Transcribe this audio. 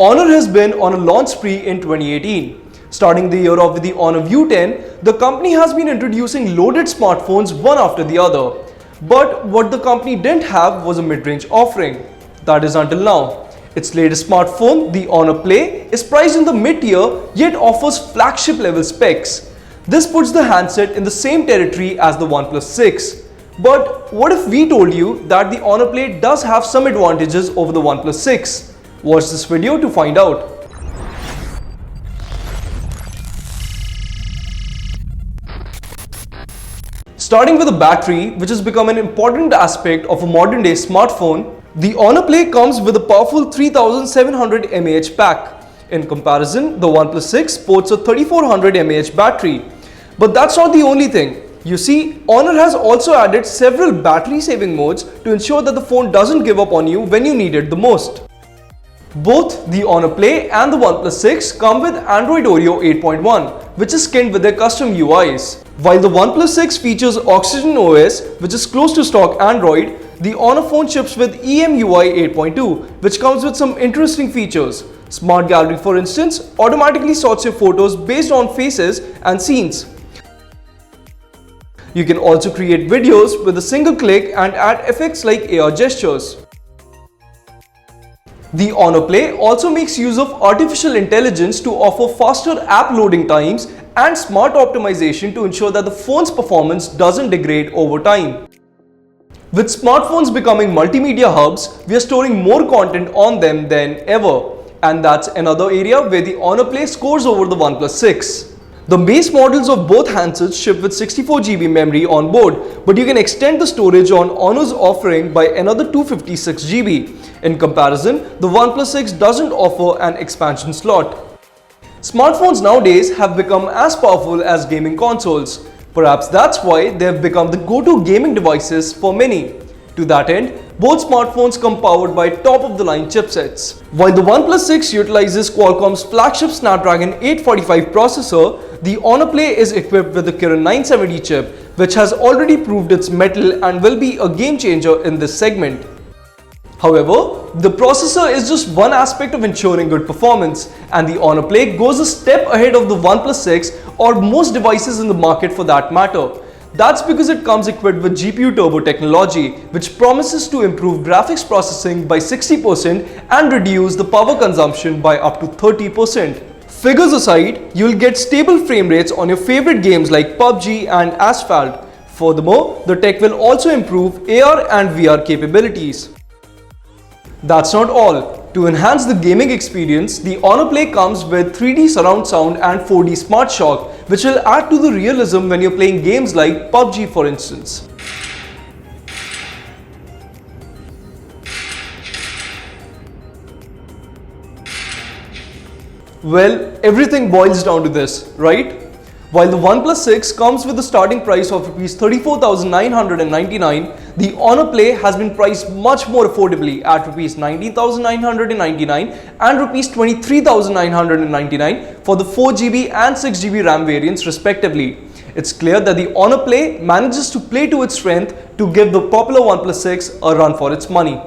Honor has been on a launch spree in 2018. Starting the year off with the Honor View 10, the company has been introducing loaded smartphones one after the other. But what the company didn't have was a mid-range offering. That is until now. Its latest smartphone, the Honor Play, is priced in the mid-tier yet offers flagship level specs. This puts the handset in the same territory as the OnePlus 6. But what if we told you that the Honor Play does have some advantages over the OnePlus 6? Watch this video to find out. Starting with the battery, which has become an important aspect of a modern day smartphone, the Honor Play comes with a powerful 3700 mAh pack. In comparison, the OnePlus 6 sports a 3400 mAh battery. But that's not the only thing. You see, Honor has also added several battery saving modes to ensure that the phone doesn't give up on you when you need it the most. Both the Honor Play and the OnePlus 6 come with Android Oreo 8.1, which is skinned with their custom UIs. While the OnePlus 6 features Oxygen OS, which is close to stock Android, the Honor phone ships with EMUI 8.2, which comes with some interesting features. Smart Gallery, for instance, automatically sorts your photos based on faces and scenes. You can also create videos with a single click and add effects like AR gestures. The Honor Play also makes use of artificial intelligence to offer faster app loading times and smart optimization to ensure that the phone's performance doesn't degrade over time. With smartphones becoming multimedia hubs, we are storing more content on them than ever. And that's another area where the Honor Play scores over the OnePlus 6. The base models of both handsets ship with 64GB memory on board, but you can extend the storage on Honor's offering by another 256GB. In comparison, the OnePlus 6 doesn't offer an expansion slot. Smartphones nowadays have become as powerful as gaming consoles. Perhaps that's why they have become the go-to gaming devices for many. To that end, both smartphones come powered by top-of-the-line chipsets. While the OnePlus 6 utilizes Qualcomm's flagship Snapdragon 845 processor, the Honor Play is equipped with the Kirin 970 chip, which has already proved its mettle and will be a game changer in this segment. However, the processor is just one aspect of ensuring good performance, and the Honor Play goes a step ahead of the OnePlus 6 or most devices in the market for that matter. That's because it comes equipped with GPU Turbo technology, which promises to improve graphics processing by 60% and reduce the power consumption by up to 30%. Figures aside, you'll get stable frame rates on your favorite games like PUBG and Asphalt. Furthermore, the tech will also improve AR and VR capabilities. That's not all. To enhance the gaming experience, the Honor Play comes with 3D surround sound and 4D Smart Shock, which will add to the realism when you're playing games like PUBG, for instance. Well, everything boils down to this, right? While the OnePlus 6 comes with a starting price of Rs 34,999, the Honor Play has been priced much more affordably at Rs 19,999 and Rs 23,999 for the 4GB and 6GB RAM variants respectively. It's clear that the Honor Play manages to play to its strength to give the popular OnePlus 6 a run for its money.